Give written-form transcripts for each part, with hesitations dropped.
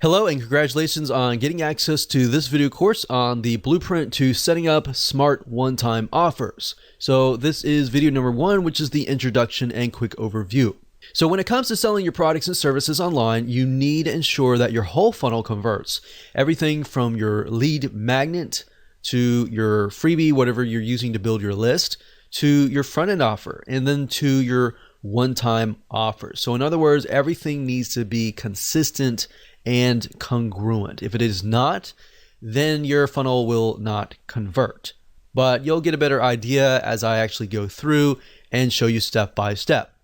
Hello and congratulations on getting access to this video course on the blueprint to setting up smart one-time offers. So this is video number 1, which is the introduction and quick overview. So when it comes to selling your products and services online, you need to ensure that your whole funnel converts. Everything from your lead magnet to your freebie, whatever you're using to build your list, to your front-end offer, and then to your one-time offer. So in other words, everything needs to be consistent and congruent. If it is not, then your funnel will not convert. But you'll get a better idea as I actually go through and show you step by step.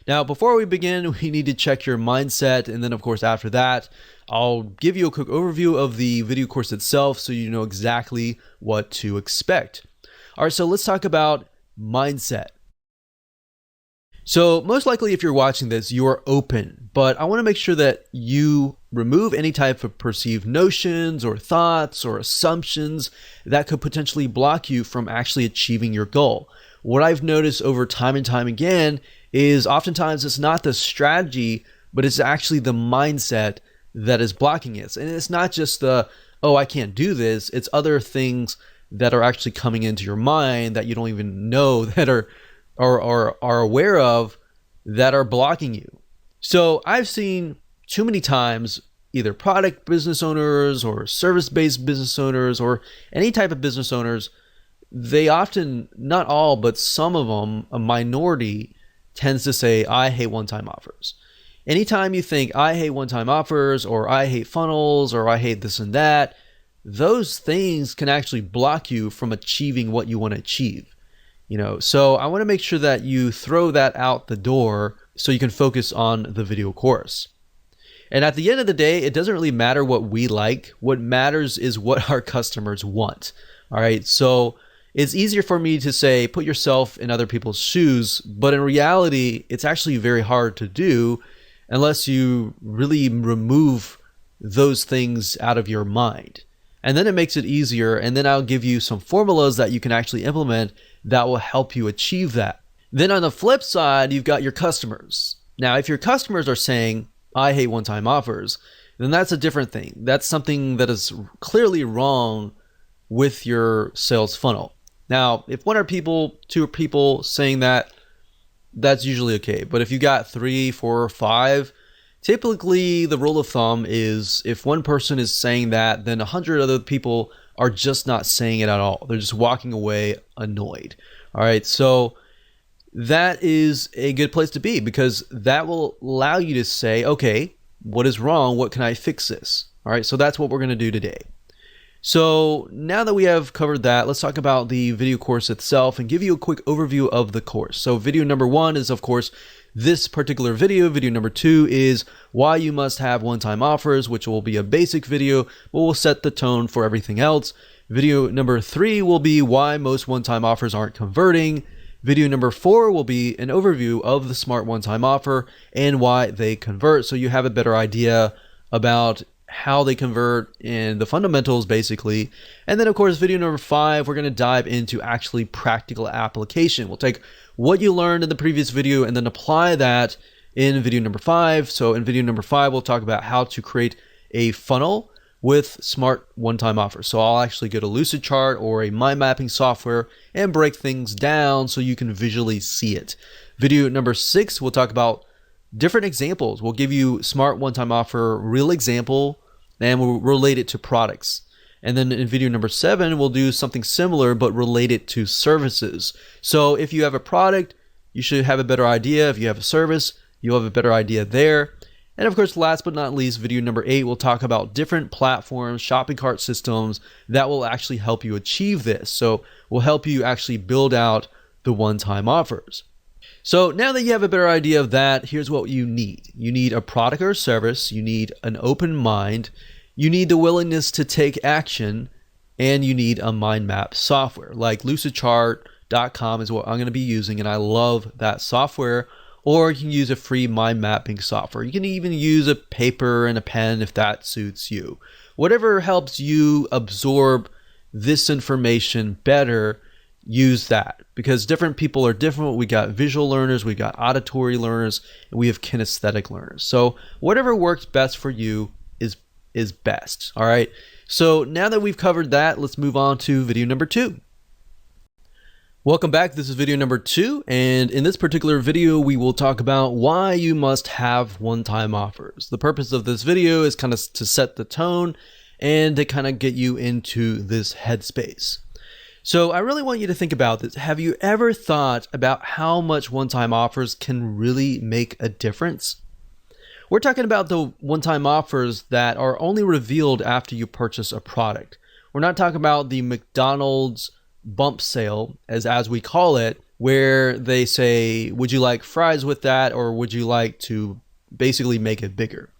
Now, before we begin, we need to check your mindset. And then of course, after that, I'll give you a quick overview of the video course itself so you know exactly what to expect. All right, so let's talk about mindset. So most likely if you're watching this, you are open, but I want to make sure that you remove any type of perceived notions or thoughts or assumptions that could potentially block you from actually achieving your goal. What I've noticed over time and time again is oftentimes it's not the strategy, but it's actually the mindset that is blocking it. And it's not just the, oh, I can't do this. It's other things that are actually coming into your mind that you don't even know that are aware of that are blocking you. So I've seen too many times either product business owners or service-based business owners or any type of business owners, they often, not all, but some of them, a minority, tends to say, I hate one-time offers. Anytime you think I hate one-time offers or I hate funnels or I hate this and that, those things can actually block you from achieving what you want to achieve. So I want to make sure that you throw that out the door so you can focus on the video course. And at the end of the day, it doesn't really matter what we like. What matters is what our customers want. All right. So it's easier for me to say, put yourself in other people's shoes. But in reality, it's actually very hard to do unless you really remove those things out of your mind. And then it makes it easier. And then I'll give you some formulas that you can actually implement that will help you achieve that. Then on the flip side, you've got your customers. Now, if your customers are saying, I hate one-time offers, then that's a different thing. That's something that is clearly wrong with your sales funnel. Now, if one or two people saying that, that's usually okay. But if you got 3, 4, 5, typically the rule of thumb is if one person is saying that, then 100 other people are just not saying it at all. They're just walking away annoyed. All right, so that is a good place to be because that will allow you to say, okay, what is wrong? What can I fix this? All right, so that's what we're going to do today. So now that we have covered that, let's talk about the video course itself and give you a quick overview of the course. So video number 1 is, of course, this particular video. Video number 2 is why you must have one-time offers, which will be a basic video, but will set the tone for everything else. Video number 3 will be why most one-time offers aren't converting. Video number 4 will be an overview of the smart one-time offer and why they convert, so you have a better idea about how they convert and the fundamentals basically. And then of course, video number 5, we're going to dive into actually practical application. We'll take what you learned in the previous video and then apply that in video number 5. So in video number 5, we'll talk about how to create a funnel with smart one-time offers. So I'll actually get a Lucid chart or a mind mapping software and break things down so you can visually see it. Video number 6, we'll talk about different examples. We'll give you smart one-time offer, real example, and we'll relate it to products. And then in video number 7, we'll do something similar, but related to services. So if you have a product, you should have a better idea. If you have a service, you'll have a better idea there. And of course, last but not least, video number 8, we'll talk about different platforms, shopping cart systems that will actually help you achieve this. So we'll help you actually build out the one-time offers. So now that you have a better idea of that, here's what you need. You need a product or service. You need an open mind. You need the willingness to take action. And you need a mind map software. Like lucidchart.com is what I'm going to be using. And I love that software. Or you can use a free mind mapping software. You can even use a paper and a pen if that suits you. Whatever helps you absorb this information better, use that, because different people are different. We got visual learners, we got auditory learners, and we have kinesthetic learners. So whatever works best for you is is best. All right. So now that we've covered that, let's move on to video number 2. Welcome back. This is video number 2. And in this particular video, we will talk about why you must have one-time offers. The purpose of this video is kind of to set the tone and to kind of get you into this headspace. So I really want you to think about this. Have you ever thought about how much one-time offers can really make a difference? We're talking about the one-time offers that are only revealed after you purchase a product. We're not talking about the McDonald's bump sale, as we call it, where they say, would you like fries with that, or would you like to basically make it bigger?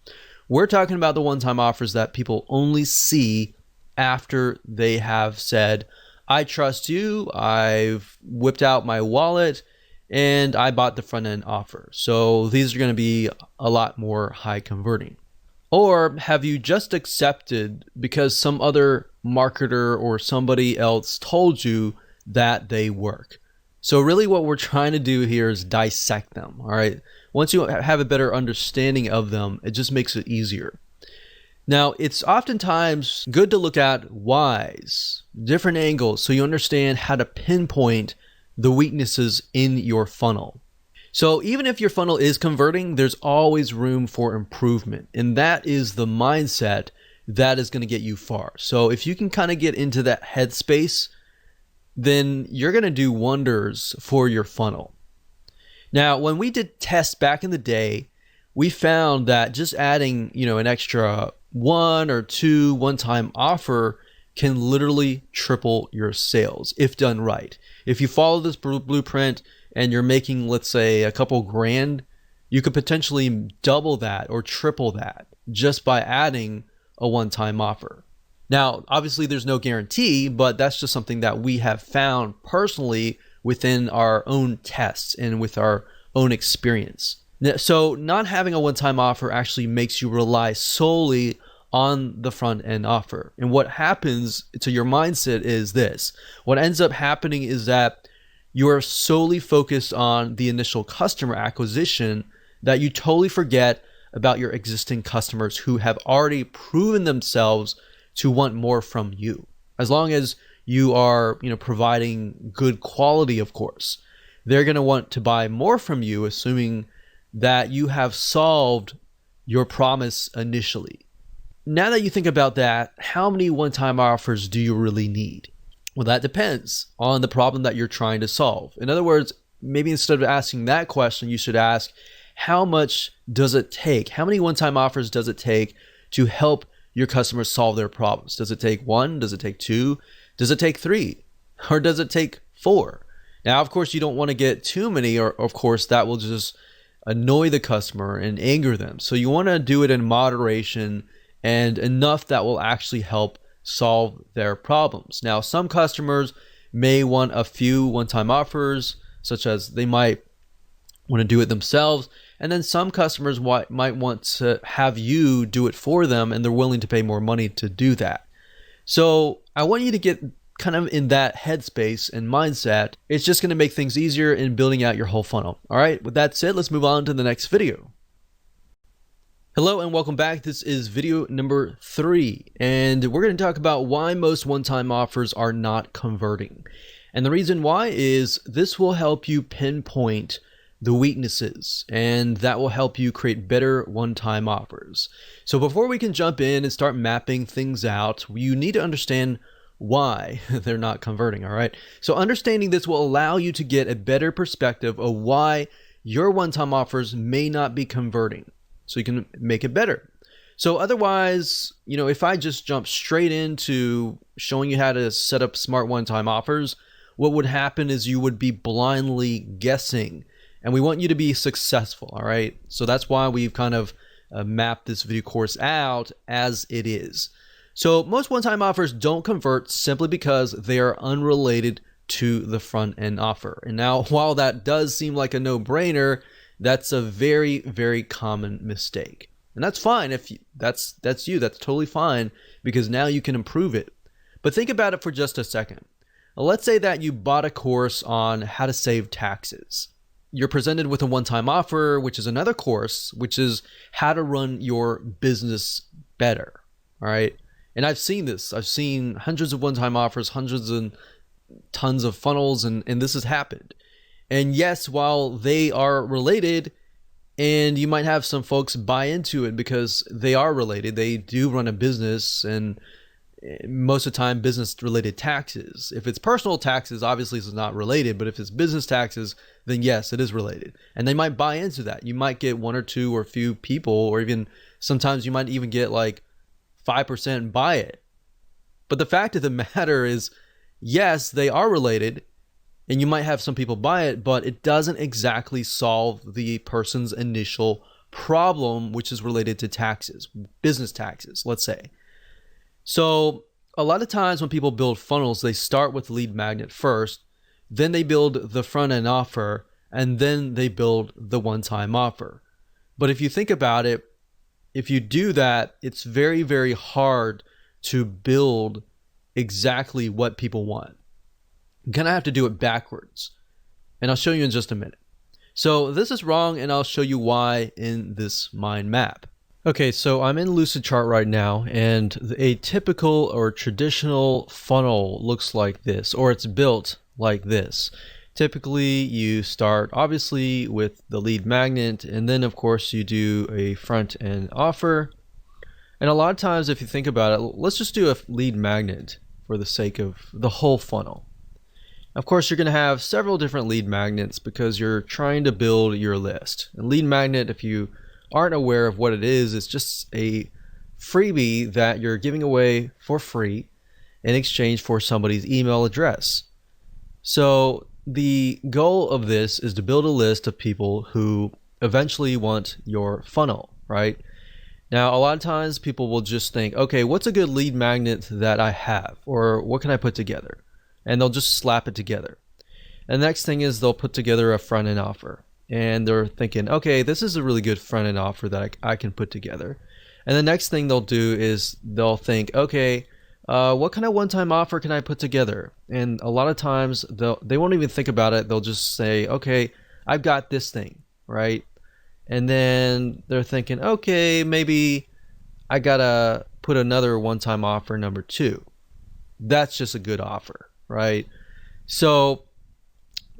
We're talking about the one-time offers that people only see after they have said, I trust you, I've whipped out my wallet, and I bought the front end offer. So these are going to be a lot more high converting. Or have you just accepted because some other marketer or somebody else told you that they work? So really what we're trying to do here is dissect them. All right. Once you have a better understanding of them, it just makes it easier. Now, it's oftentimes good to look at whys, different angles, so you understand how to pinpoint the weaknesses in your funnel. So even if your funnel is converting, there's always room for improvement. And that is the mindset that is going to get you far. So if you can kind of get into that headspace, then you're going to do wonders for your funnel. Now, when we did tests back in the day, we found that just adding, an extra 1 or 2 one-time offer can literally triple your sales if done right. If you follow this blueprint and you're making, let's say, a couple grand, you could potentially double that or triple that just by adding a one-time offer. Now, obviously there's no guarantee, but that's just something that we have found personally within our own tests and with our own experience. So not having a one-time offer actually makes you rely solely on the front end offer. And what happens to your mindset is this. What ends up happening is that you are solely focused on the initial customer acquisition that you totally forget about your existing customers who have already proven themselves to want more from you. As long as you are, providing good quality, of course, they're going to want to buy more from you, assuming that you have solved your promise initially. Now that you think about that, how many one-time offers do you really need? Well, that depends on the problem that you're trying to solve. In other words, maybe instead of asking that question, you should ask, how much does it take? How many one-time offers does it take to help your customers solve their problems? Does it take 1? Does it take 2? Does it take 3? Or does it take 4? Now, of course, you don't want to get too many, or of course, that will just annoy the customer and anger them. So you want to do it in moderation and enough that will actually help solve their problems. Now, some customers may want a few one-time offers, such as they might want to do it themselves. And then some customers might want to have you do it for them, and they're willing to pay more money to do that. So I want you to get kind of in that headspace and mindset. It's just going to make things easier in building out your whole funnel. All right, with that said, let's move on to the next video. Hello and welcome back. This is video number 3, and we're going to talk about why most one-time offers are not converting. And the reason why is this will help you pinpoint the weaknesses, and that will help you create better one-time offers. So before we can jump in and start mapping things out, you need to understand why they're not converting. All right. So understanding this will allow you to get a better perspective of why your one-time offers may not be converting, so you can make it better. So otherwise, if I just jump straight into showing you how to set up smart one-time offers, what would happen is you would be blindly guessing, and we want you to be successful. All right. So that's why we've kind of mapped this video course out as it is. So most one-time offers don't convert simply because they are unrelated to the front end offer. And now, while that does seem like a no-brainer, that's a very, very common mistake. And that's fine. If that's totally fine, because now you can improve it. But think about it for just a second. Let's say that you bought a course on how to save taxes. You're presented with a one-time offer, which is another course, which is how to run your business better. All right. And I've seen this. I've seen hundreds of one-time offers, hundreds and tons of funnels, and this has happened. And yes, while they are related, and you might have some folks buy into it because they are related, they do run a business, and most of the time business related taxes. If it's personal taxes, obviously it's not related, but if it's business taxes, then yes, it is related. And they might buy into that. You might get one or two or a few people, or even sometimes you might even get like 5% buy it. But the fact of the matter is, yes, they are related, and you might have some people buy it, but it doesn't exactly solve the person's initial problem, which is related to taxes, business taxes, let's say. So a lot of times when people build funnels, they start with lead magnet first, then they build the front end offer, and then they build the one-time offer. But if you think about it, if you do that, it's very, very hard to build exactly what people want. You're gonna have to do it backwards. And I'll show you in just a minute. So this is wrong, and I'll show you why in this mind map. Okay, so I'm in Lucidchart right now, and a typical or traditional funnel looks like this, or it's built like this. Typically, you start obviously with the lead magnet, and then of course you do a front end offer. And a lot of times, if you think about it, let's just do a lead magnet for the sake of the whole funnel. Of course, you're going to have several different lead magnets because you're trying to build your list. And lead magnet, if you aren't aware of what it is, it's just a freebie that you're giving away for free in exchange for somebody's email address. So the goal of this is to build a list of people who eventually want your funnel, right? Now, a lot of times people will just think, okay, what's a good lead magnet that I have? Or what can I put together? And they'll just slap it together. And the next thing is they'll put together a front end offer. And they're thinking, okay, this is a really good front end offer that I can put together. And the next thing they'll do is they'll think, okay, what kind of one-time offer can I put together? And a lot of times they won't even think about it. They'll just say, okay, I've got this thing, right? And then they're thinking, okay, maybe I gotta put another one-time offer number 2. That's just a good offer, right? So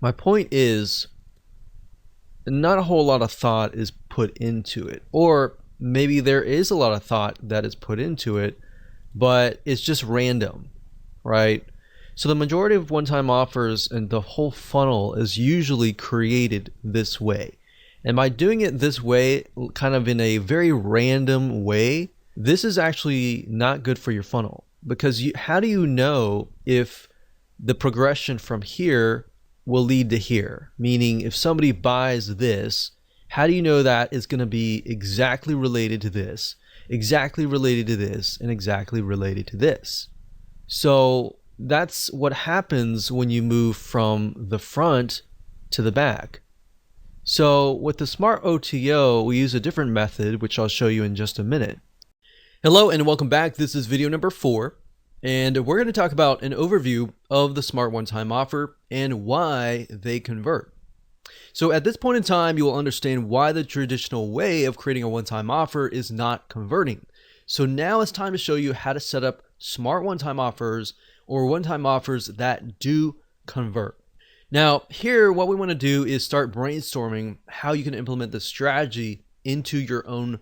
my point is, not a whole lot of thought is put into it, or maybe there is a lot of thought that is put into it, but it's just random, right? So the majority of one-time offers and the whole funnel is usually created this way. And by doing it this way, kind of in a very random way, this is actually not good for your funnel, because how do you know if the progression from here will lead to here? Meaning, if somebody buys this, how do you know that is going to be exactly related to this, exactly related to this, and exactly related to this? So that's what happens when you move from the front to the back. So with the Smart OTO, we use a different method, which I'll show you in just a minute. Hello and welcome back. This is video number 4. And we're going to talk about an overview of the Smart One-Time Offer and why they convert. So at this point in time, you will understand why the traditional way of creating a one-time offer is not converting. So now it's time to show you how to set up smart one-time offers, or one-time offers that do convert. Now here, what we want to do is start brainstorming how you can implement this strategy into your own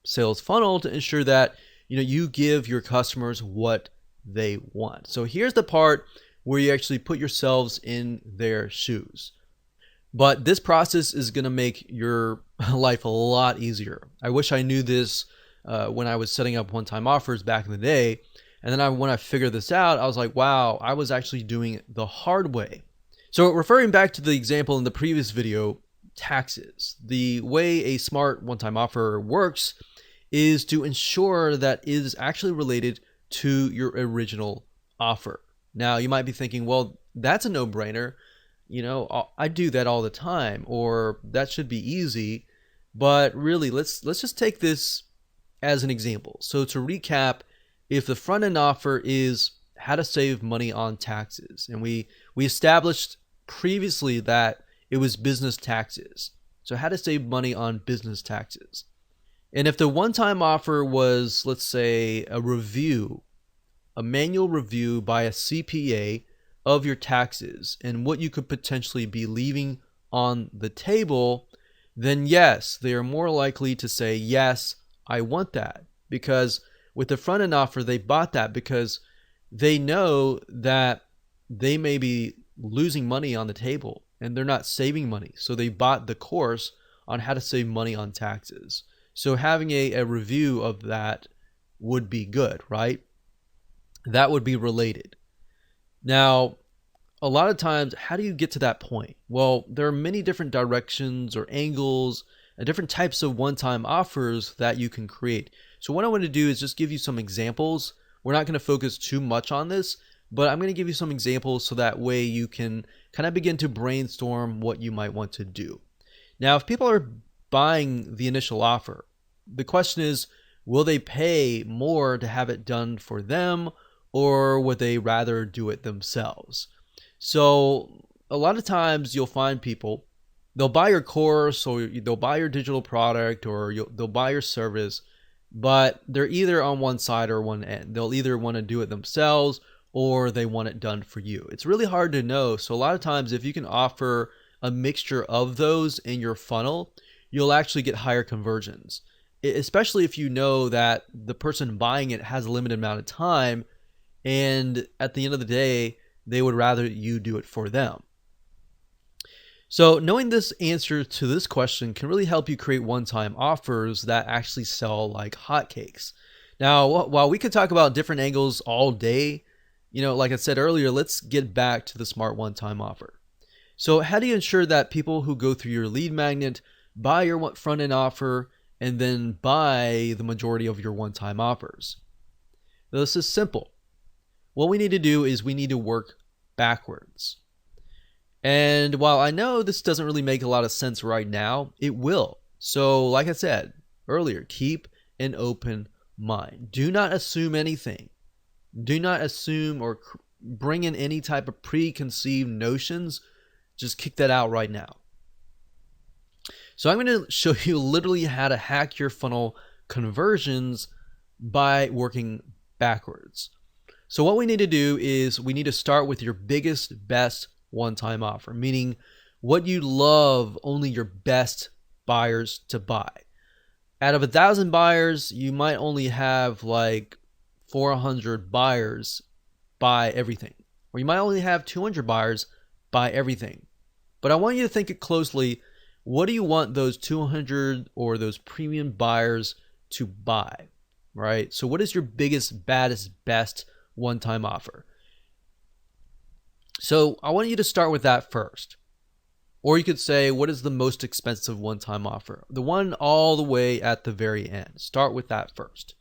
sales funnel to ensure that you give your customers what they want. So here's the part where you actually put yourselves in their shoes. But this process is going to make your life a lot easier. I wish I knew this when I was setting up one-time offers back in the day. And then when I figured this out, I was like, wow, I was actually doing it the hard way. So referring back to the example in the previous video, taxes. The way a smart one-time offer works is to ensure that it is actually related to your original offer. Now you might be thinking, well, that's a no-brainer. I do that all the time, or that should be easy. But really, let's just take this as an example. So to recap, if the front end offer is how to save money on taxes, and we established previously that it was business taxes. So how to save money on business taxes. And if the one-time offer was, let's say, a review, a manual review by a CPA of your taxes and what you could potentially be leaving on the table, then yes, they are more likely to say, yes, I want that. Because with the front end offer, they bought that because they know that they may be losing money on the table and they're not saving money. So they bought the course on how to save money on taxes. So having a review of that would be good, right? That would be related. Now, a lot of times, how do you get to that point? Well, there are many different directions or angles and different types of one-time offers that you can create. So what I want to do is just give you some examples. We're not going to focus too much on this, but I'm going to give you some examples so that way you can kind of begin to brainstorm what you might want to do. Now, if people are buying the initial offer, the question is, will they pay more to have it done for them, or would they rather do it themselves? So a lot of times you'll find people, they'll buy your course or they'll buy your digital product or they'll buy your service, but they're either on one side or one end. They'll either want to do it themselves or they want it done for you. It's really hard to know. So a lot of times if you can offer a mixture of those in your funnel, you'll actually get higher conversions, especially if you know that the person buying it has a limited amount of time and at the end of the day, they would rather you do it for them. So knowing this answer to this question can really help you create one-time offers that actually sell like hotcakes. Now, while we could talk about different angles all day, like I said earlier, let's get back to the smart one-time offer. So how do you ensure that people who go through your lead magnet buy your front-end offer and then buy the majority of your one-time offers? Now, this is simple. What we need to do is we need to work backwards. And while I know this doesn't really make a lot of sense right now, it will. So like I said earlier, keep an open mind. Do not assume anything. Do not assume or bring in any type of preconceived notions. Just kick that out right now. So I'm going to show you literally how to hack your funnel conversions by working backwards. So what we need to do is we need to start with your biggest, best one-time offer, meaning what you love only your best buyers to buy. Out of 1,000 buyers, you might only have like 400 buyers buy everything, or you might only have 200 buyers buy everything. But I want you to think it closely. What do you want those 200 or those premium buyers to buy, right? So what is your biggest, baddest, best one-time offer? So I want you to start with that first. Or you could say, what is the most expensive one-time offer? The one all the way at the very end. Start with that first.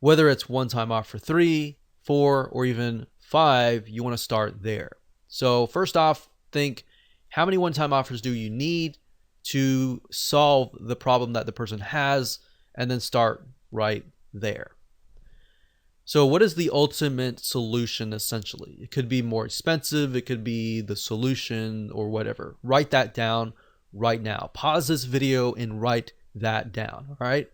Whether it's one-time offer 3, 4, or even 5, you want to start there. So first off, think, how many one-time offers do you need to solve the problem that the person has, and then start right there. So what is the ultimate solution essentially? It could be more expensive, it could be the solution or whatever. Write that down right now. Pause this video and write that down, all right?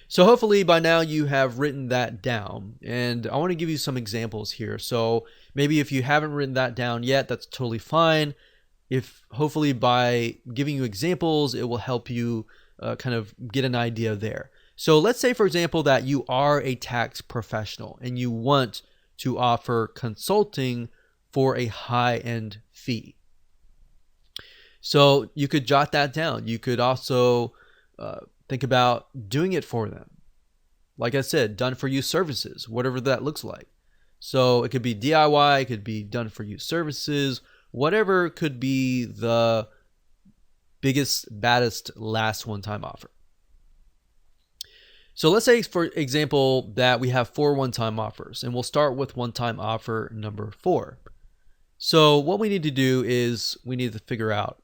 So hopefully by now you have written that down, and I want to give you some examples here. So maybe if you haven't written that down yet, that's totally fine. If hopefully by giving you examples, it will help you kind of get an idea there. So let's say, for example, that you are a tax professional and you want to offer consulting for a high-end fee. So you could jot that down. You could also think about doing it for them. Like I said, done for you services, whatever that looks like. So it could be DIY, it could be done for you services, whatever could be the biggest, baddest, last one-time offer. So let's say, for example, that we have 4 one-time offers, and we'll start with one-time offer number 4. So what we need to do is we need to figure out,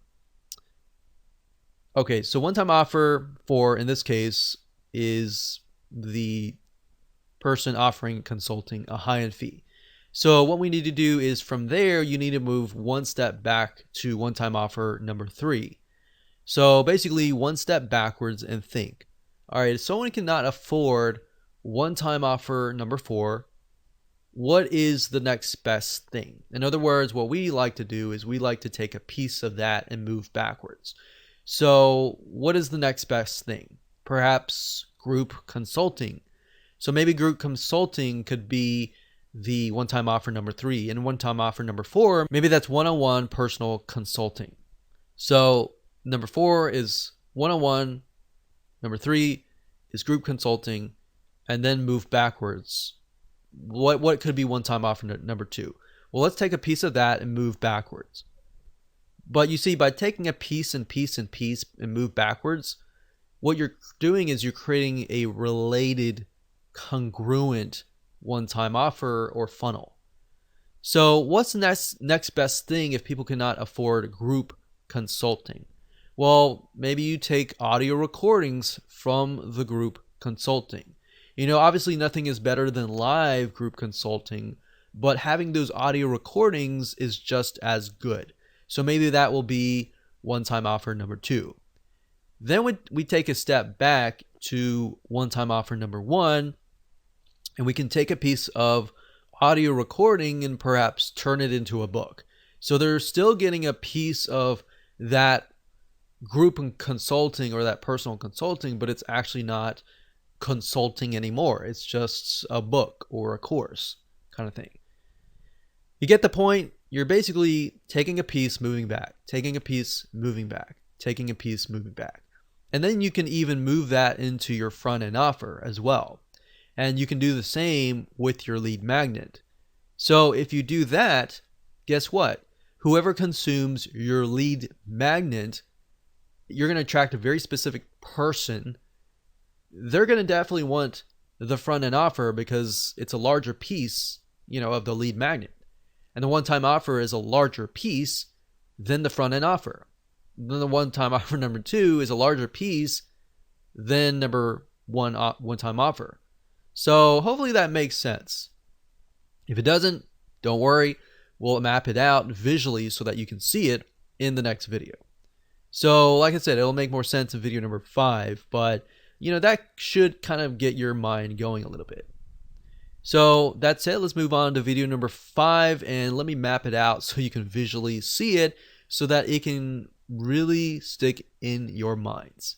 okay, so one-time offer 4 in this case is the person offering consulting a high-end fee. So what we need to do is from there, you need to move one step back to one-time offer number 3. So basically, one step backwards and think. All right, if someone cannot afford one-time offer number 4, what is the next best thing? In other words, what we like to do is we like to take a piece of that and move backwards. So what is the next best thing? Perhaps group consulting. So maybe group consulting could be the one-time offer number 3, and one-time offer number 4, maybe that's one-on-one personal consulting. So number 4 is one-on-one, number 3 is group consulting, and then move backwards. What could be one-time offer number 2? Well, let's take a piece of that and move backwards. But you see, by taking a piece and piece and piece and move backwards, what you're doing is you're creating a related, congruent one-time offer or funnel. So what's the next best thing if people cannot afford group consulting? Well, maybe you take audio recordings from the group consulting. Obviously nothing is better than live group consulting, but having those audio recordings is just as good. So maybe that will be one-time offer number 2. Then we take a step back to one-time offer number 1, and we can take a piece of audio recording and perhaps turn it into a book. So they're still getting a piece of that group consulting or that personal consulting, but it's actually not consulting anymore. It's just a book or a course kind of thing. You get the point? You're basically taking a piece, moving back, taking a piece, moving back, taking a piece, moving back. And then you can even move that into your front end offer as well. And you can do the same with your lead magnet. So if you do that, guess what? Whoever consumes your lead magnet, you're going to attract a very specific person. They're going to definitely want the front end offer because it's a larger piece, of the lead magnet. And the one-time offer is a larger piece than the front end offer. Then the one-time offer number 2 is a larger piece than number 1 one-time offer. So hopefully that makes sense. If it doesn't, don't worry. We'll map it out visually so that you can see it in the next video. So like I said, it'll make more sense in video number 5, but that should kind of get your mind going a little bit. So that's it. Let's move on to video number 5, and let me map it out so you can visually see it so that it can really stick in your minds.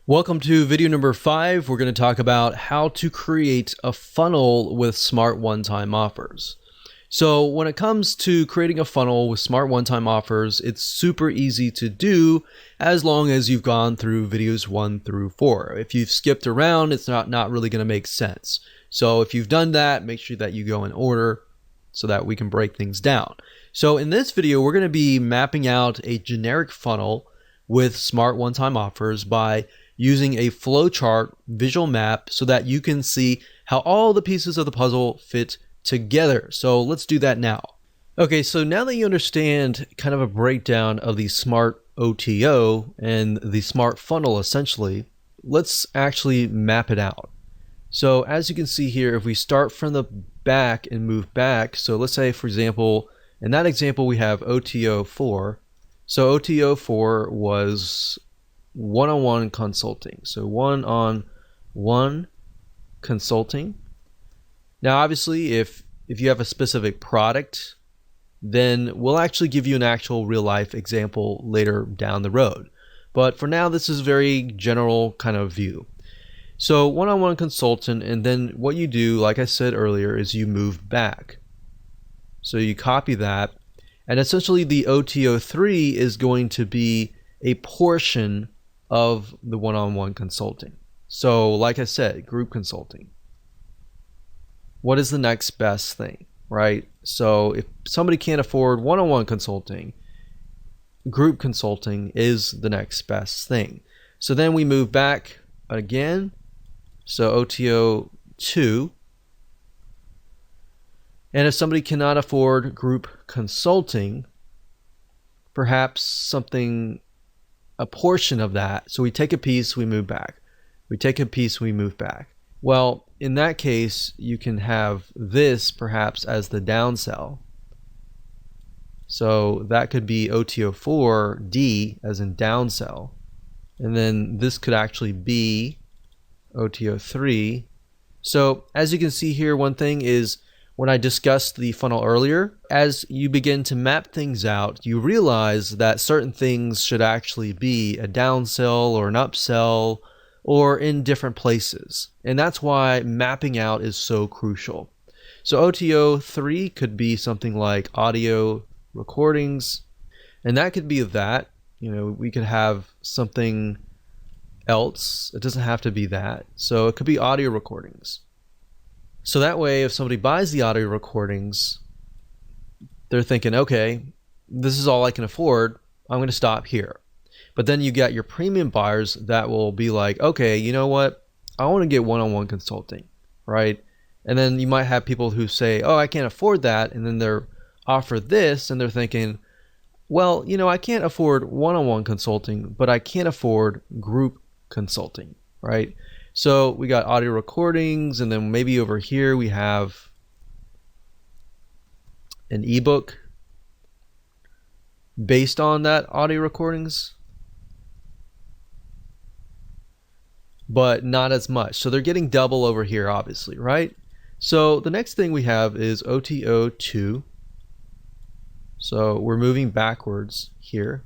Welcome to video number 5. We're going to talk about how to create a funnel with smart one-time offers. So when it comes to creating a funnel with smart one-time offers, it's super easy to do as long as you've gone through videos 1 through 4. If you've skipped around, it's not really going to make sense. So if you've done that, make sure that you go in order so that we can break things down. So in this video, we're going to be mapping out a generic funnel with smart one-time offers by using a flowchart visual map so that you can see how all the pieces of the puzzle fit together. So let's do that now. Okay, so now that you understand kind of a breakdown of the smart OTO and the smart funnel essentially, let's actually map it out. So as you can see here, if we start from the back and move back, so let's say for example, in that example we have OTO 4. So OTO 4 was one-on-one consulting. So one-on-one consulting. Now obviously if you have a specific product, then we'll actually give you an actual real life example later down the road. But for now, this is a very general kind of view. So one-on-one consultant, and then what you do, like I said earlier, is you move back. So you copy that, and essentially the OTO3 is going to be a portion of the one-on-one consulting. So like I said, group consulting. What is the next best thing, right? So if somebody can't afford one-on-one consulting, group consulting is the next best thing. So then we move back again. So OTO 2. And if somebody cannot afford group consulting, perhaps something, a portion of that. So we take a piece, we move back. We take a piece, we move back. Well, in that case, you can have this perhaps as the downsell. So that could be OTO4D as in downsell. And then this could actually be OTO3. So as you can see here, one thing is when I discussed the funnel earlier, as you begin to map things out, you realize that certain things should actually be a downsell or an upsell or in different places. And that's why mapping out is so crucial. So OTO3 could be something like audio recordings, and that could be that. We could have something else. It doesn't have to be that. So it could be audio recordings. So that way, if somebody buys the audio recordings, they're thinking, okay, this is all I can afford. I'm going to stop here. But then you got your premium buyers that will be like, okay, you know what? I want to get one-on-one consulting, right? And then you might have people who say, oh, I can't afford that. And then they're offered this and they're thinking, well, I can't afford one-on-one consulting, but I can afford group consulting, right? So we got audio recordings, and then maybe over here we have an ebook based on that audio recordings, but not as much. So they're getting double over here, obviously, right? So the next thing we have is OTO2. So we're moving backwards here.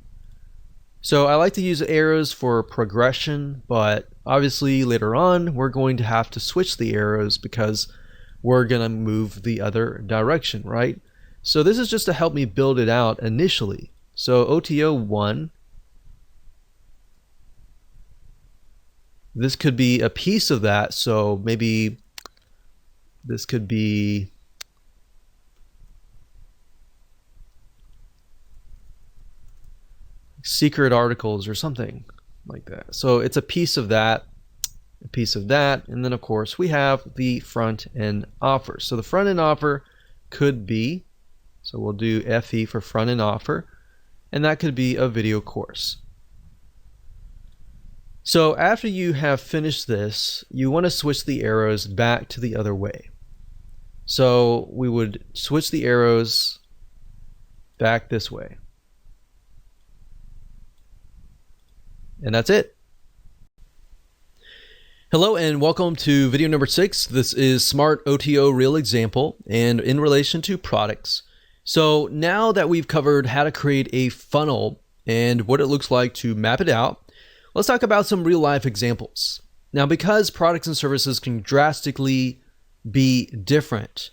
So I like to use arrows for progression, but obviously later on we're going to have to switch the arrows because we're going to move the other direction, right? So this is just to help me build it out initially. So OTO1, this could be a piece of that. So maybe this could be secret articles or something like that. So it's a piece of that, and then of course we have the front end offer. So the front end offer could be, so we'll do FE for front end offer, and that could be a video course. So after you have finished this, you want to switch the arrows back to the other way. So we would switch the arrows back this way. And that's it. Hello and welcome to video number 6. This is Smart OTO Real Example and in relation to products. So now that we've covered how to create a funnel and what it looks like to map it out, let's talk about some real life examples. Now, because products and services can drastically be different,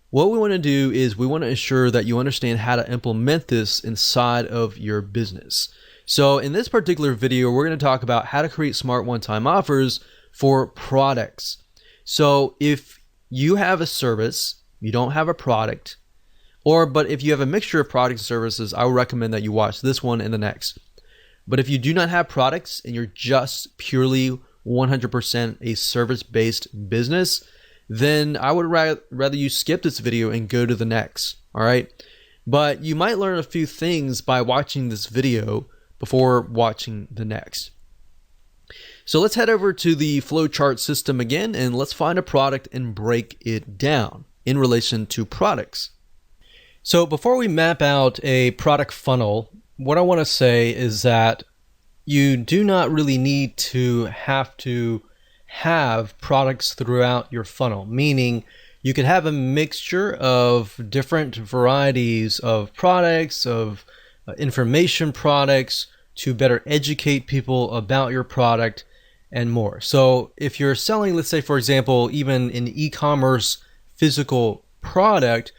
what we want to do is we want to ensure that you understand how to implement this inside of your business. So in this particular video, we're going to talk about how to create smart one-time offers for products. So if you have a service, you don't have a product, but if you have a mixture of products and services, I would recommend that you watch this one and the next. But if you do not have products and you're just purely 100% a service-based business, then I would rather you skip this video and go to the next, all right? But you might learn a few things by watching this video before watching the next. So let's head over to the flowchart system again, and let's find a product and break it down in relation to products. So before we map out a product funnel, what I want to say is that you do not really need to have products throughout your funnel, meaning you could have a mixture of different varieties of products, of information products to better educate people about your product and more. So if you're selling, let's say, for example, even an e-commerce physical product,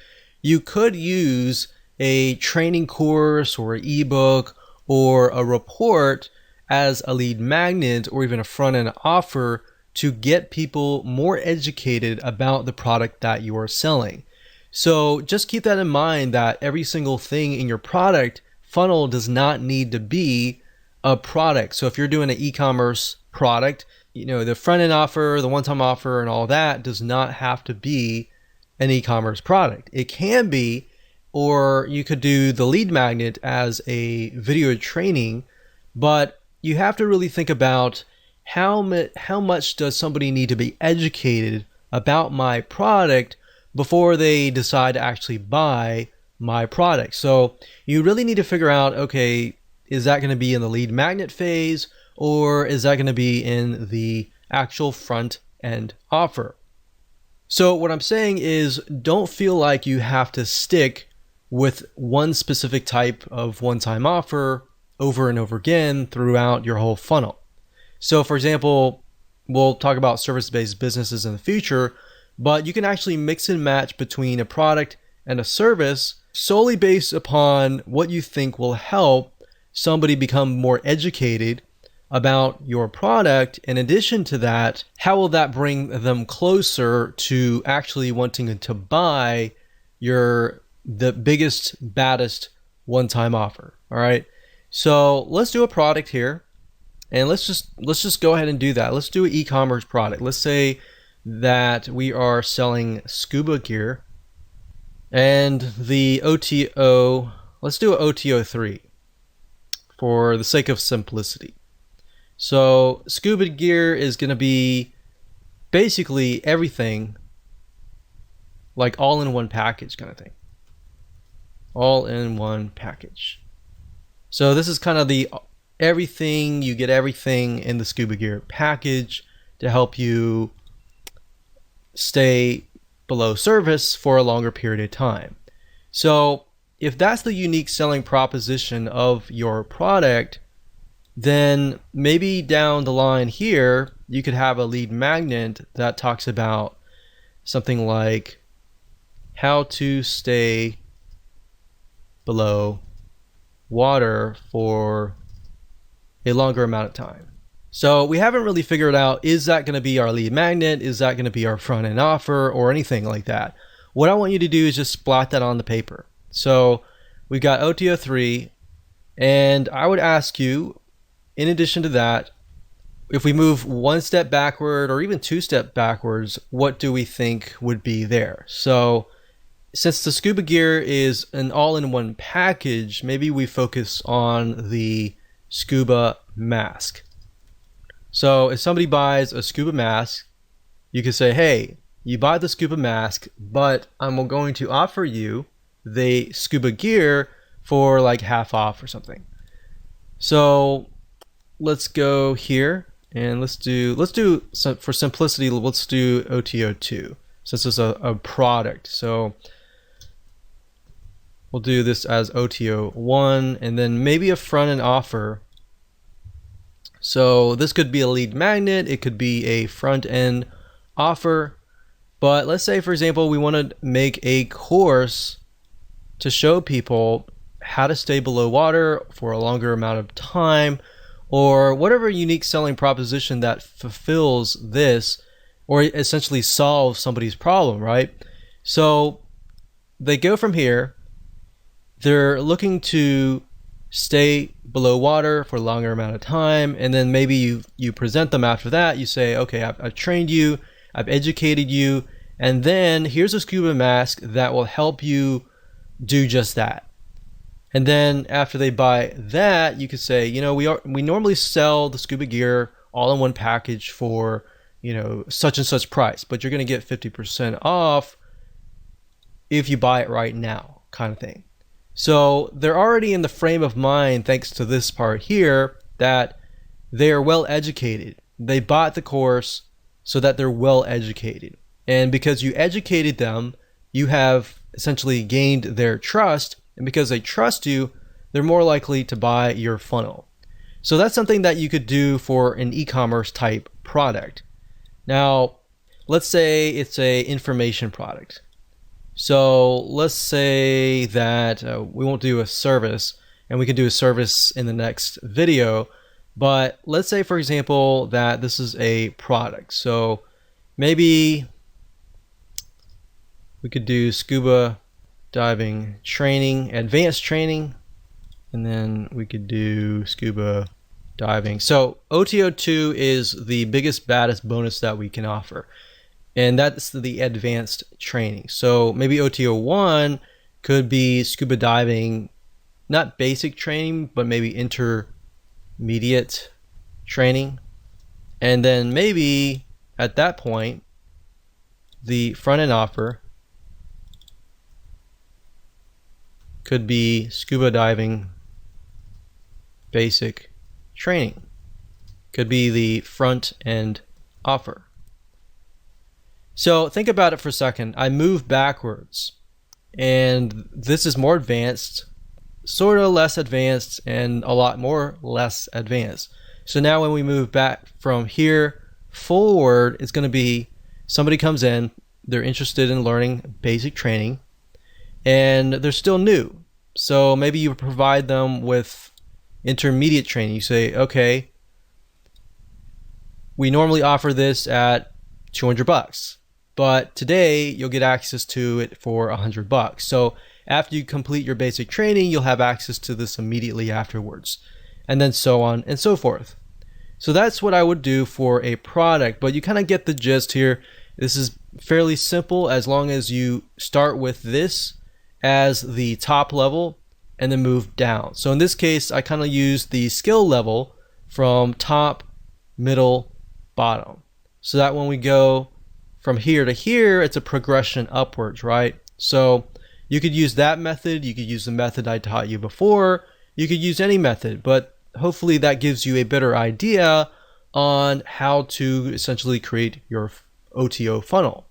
you could use a training course or an ebook or a report as a lead magnet or even a front-end offer to get people more educated about the product that you are selling. So just keep that in mind, that every single thing in your product funnel does not need to be a product. So if you're doing an e-commerce product, the front-end offer, the one-time offer, and all that does not have to be an e-commerce product. It can be, or you could do the lead magnet as a video training, but you have to really think about how much does somebody need to be educated about my product before they decide to actually buy my product. So you really need to figure out, okay, is that going to be in the lead magnet phase, or is that going to be in the actual front end offer? So what I'm saying is, don't feel like you have to stick with one specific type of one-time offer over and over again throughout your whole funnel. So for example, we'll talk about service-based businesses in the future, but you can actually mix and match between a product and a service solely based upon what you think will help somebody become more educated about your product. In addition to that, how will that bring them closer to actually wanting to buy the biggest, baddest one-time offer? All right. So let's do a product here, and let's just go ahead and do that. Let's do an e-commerce product. Let's say that we are selling scuba gear, and the OTO, let's do an OTO 3 for the sake of simplicity. So scuba gear is going to be basically everything, like all in one package kind of thing. All in one package. So this is kind of the everything, you get everything in the scuba gear package to help you stay below service for a longer period of time. So if that's the unique selling proposition of your product, then maybe down the line here, you could have a lead magnet that talks about something like how to stay below water for a longer amount of time. So we haven't really figured out, is that going to be our lead magnet? Is that going to be our front end offer or anything like that? What I want you to do is just splat that on the paper. So we've got OTO 3, and I would ask you, in addition to that, if we move one step backward or even two steps backwards, what do we think would be there? So since the scuba gear is an all-in-one package, maybe we focus on the scuba mask. So if somebody buys a scuba mask, you could say, hey, you buy the scuba mask, but I'm going to offer you the scuba gear for like half off or something. So let's go here and let's do for simplicity, let's do OTO2 since it's a product. So we'll do this as OTO1, and then maybe a front end offer. So this could be a lead magnet, it could be a front end offer, but let's say, for example, we want to make a course to show people how to stay below water for a longer amount of time, or whatever unique selling proposition that fulfills this, or essentially solves somebody's problem, right? So they go from here, they're looking to stay below water for a longer amount of time, and then maybe you present them after that. You say, okay, I've trained you, I've educated you, and then here's a scuba mask that will help you do just that. And then after they buy that, you could say, you know, we normally sell the scuba gear all in one package for, you know, such and such price, but you're going to get 50% off if you buy it right now, kind of thing. So they're already in the frame of mind, thanks to this part here, that they are well educated. They bought the course so that they're well educated. And because you educated them, you have essentially gained their trust. And because they trust you, they're more likely to buy your funnel. So that's something that you could do for an e-commerce type product. Now, let's say it's a information product. So let's say that we won't do a service, and we can do a service in the next video. But let's say, for example, that this is a product. So maybe we could do scuba diving training, advanced training, and then we could do scuba diving. So OTO2 is the biggest, baddest bonus that we can offer, and that's the advanced training. So maybe OTO1 could be scuba diving, not basic training, but maybe intermediate training. And then maybe at that point, the front end offer could be scuba diving basic training. Could be the front end offer. So think about it for a second. I move backwards, and this is more advanced, sort of less advanced, and a lot more less advanced. So now when we move back from here forward, it's going to be somebody comes in, they're interested in learning basic training, and they're still new. So maybe you provide them with intermediate training. You say, okay, we normally offer this at $200, but today you'll get access to it for $100. So after you complete your basic training, you'll have access to this immediately afterwards, and then so on and so forth. So that's what I would do for a product, but you kind of get the gist here. This is fairly simple as long as you start with this as the top level and then move down. So in this case, I kind of use the skill level from top, middle, bottom, so that when we go from here to here, it's a progression upwards, right? So you could use that method, you could use the method I taught you before, you could use any method, but hopefully that gives you a better idea on how to essentially create your OTO funnel.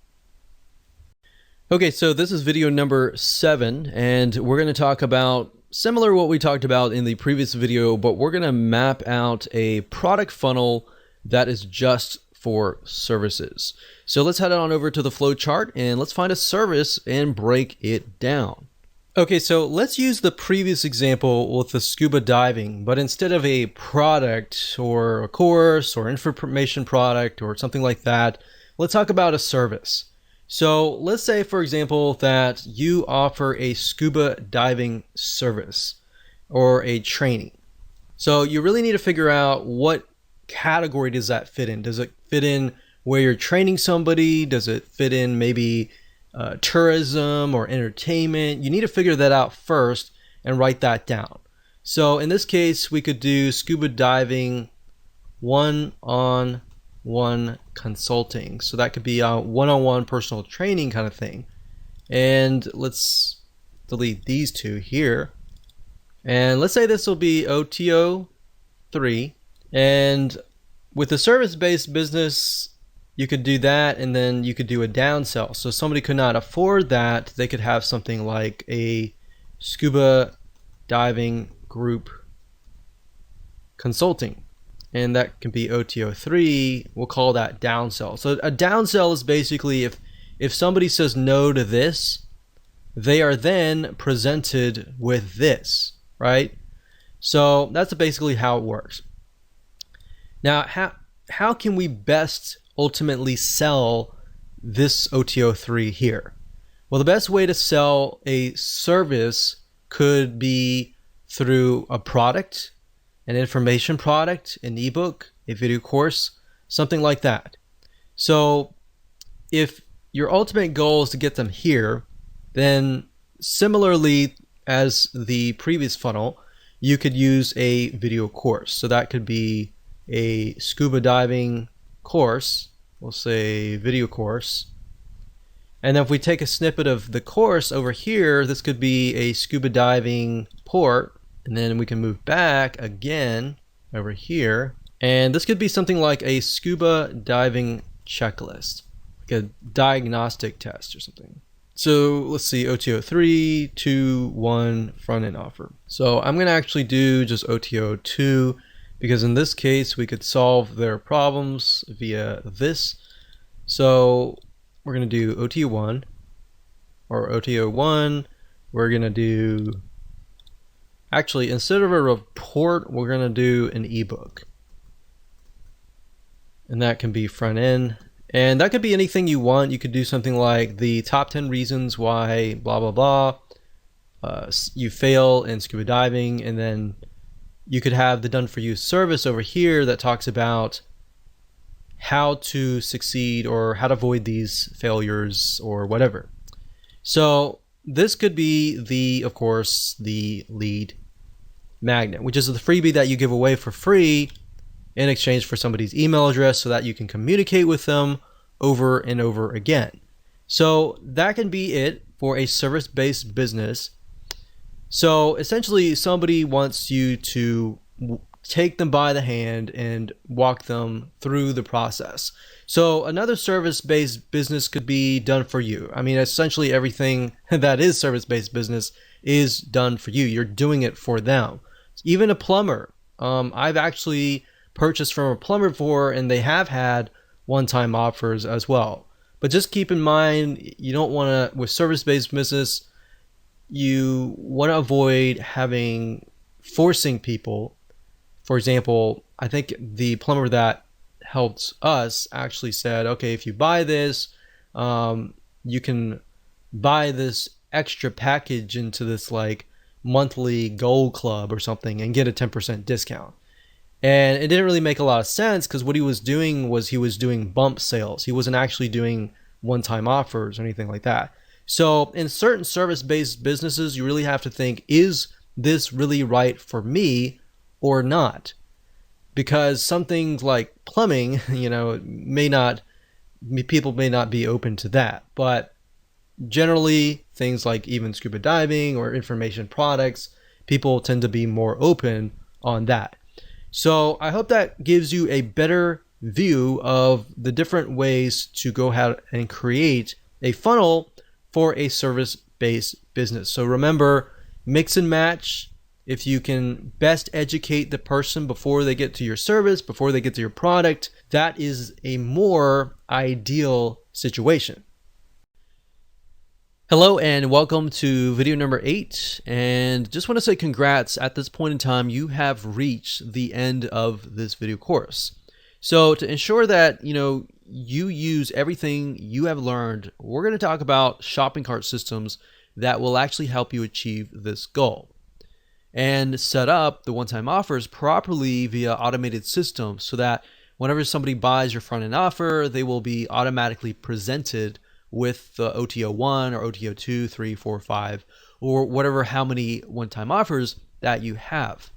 Okay, so this is video number 7, and we're going to talk about similar to what we talked about in the previous video, but we're going to map out a product funnel that is just for services. So let's head on over to the flow chart and let's find a service and break it down. Okay, so let's use the previous example with the scuba diving, but instead of a product or a course or information product or something like that, let's talk about a service. So let's say, for example, that you offer a scuba diving service or a training. So you really need to figure out what category does that fit in. Does it fit in where you're training somebody? Does it fit in maybe tourism or entertainment? You need to figure that out first and write that down. So in this case, we could do scuba diving one-on-one consulting. So that could be a one-on-one personal training kind of thing. And let's delete these two here. And let's say this will be OTO 3. And with a service-based business, you could do that, and then you could do a downsell. So somebody could not afford that, they could have something like a scuba diving group consulting, and that can be OTO 3. We'll call that downsell. So a downsell is basically if somebody says no to this, they are then presented with this, right? So that's basically how it works. Now, how can we best ultimately sell this OTO 3 here? Well, the best way to sell a service could be through a product, an information product, an ebook, a video course, something like that. So if your ultimate goal is to get them here, then similarly as the previous funnel, you could use a video course. So that could be a scuba diving course, we'll say video course. And then if we take a snippet of the course over here, this could be a scuba diving port, and then we can move back again over here, and this could be something like a scuba diving checklist, like a diagnostic test or something. So let's see, OTO 3, 2, 1, front end offer. So I'm going to actually do just OTO 2, because in this case we could solve their problems via this. So we're going to do OTO 1, or OTO 1, we're going to do, actually instead of a report, we're going to do an ebook. And that can be front end. And that could be anything you want. You could do something like the top 10 reasons why blah, blah, blah. You fail in scuba diving, and then you could have the done for you service over here that talks about how to succeed or how to avoid these failures or whatever. So this could be of course, the lead magnet, which is the freebie that you give away for free in exchange for somebody's email address so that you can communicate with them over and over again. So that can be it for a service-based business. So essentially, somebody wants you to take them by the hand and walk them through the process. So another service-based business could be done for you. I mean, essentially everything that is service-based business is done for you. You're doing it for them. Even a plumber. I've actually purchased from a plumber before, and they have had one-time offers as well. But just keep in mind, you don't want to, with service-based business, you want to avoid forcing people. For example, I think the plumber that helped us actually said, okay, if you buy this, you can buy this extra package into this like monthly gold club or something and get a 10% discount. And it didn't really make a lot of sense because what he was doing was he was doing bump sales. He wasn't actually doing one-time offers or anything like that. So in certain service-based businesses, you really have to think, is this really right for me or not? Because some things like plumbing, people may not be open to that. But generally, things like even scuba diving or information products, people tend to be more open on that. So I hope that gives you a better view of the different ways to go ahead and create a funnel for a service-based business. So remember, mix and match. If you can best educate the person before they get to your service, before they get to your product, that is a more ideal situation. Hello and welcome to video number 8, and just want to say congrats. At this point in time, you have reached the end of this video course. So to ensure that you use everything you have learned, we're going to talk about shopping cart systems that will actually help you achieve this goal and set up the one-time offers properly via automated systems so that whenever somebody buys your front-end offer, they will be automatically presented with the OTO 1 or OTO 2, 3, 4, 5, or whatever, how many one-time offers that you have.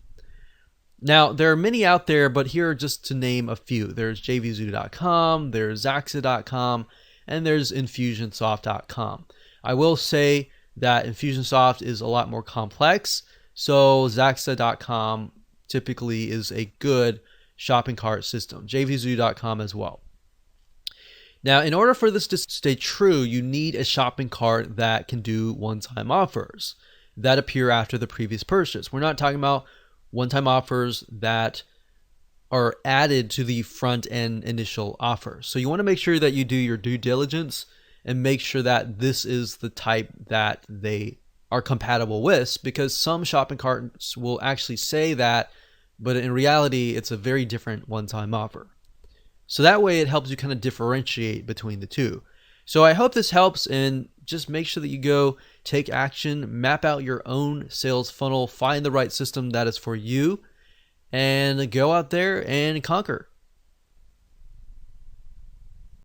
Now, there are many out there, but here are just to name a few. There's jvzoo.com, there's zaxa.com, and there's infusionsoft.com. I will say that Infusionsoft is a lot more complex, so zaxa.com typically is a good shopping cart system. jvzoo.com as well. Now, in order for this to stay true, you need a shopping cart that can do one-time offers that appear after the previous purchase. We're not talking about one-time offers that are added to the front-end initial offer. So you want to make sure that you do your due diligence and make sure that this is the type that they are compatible with, because some shopping carts will actually say that, but in reality, it's a very different one-time offer. So that way it helps you kind of differentiate between the two. So I hope this helps, and just make sure that you go take action, map out your own sales funnel, find the right system that is for you, and go out there and conquer.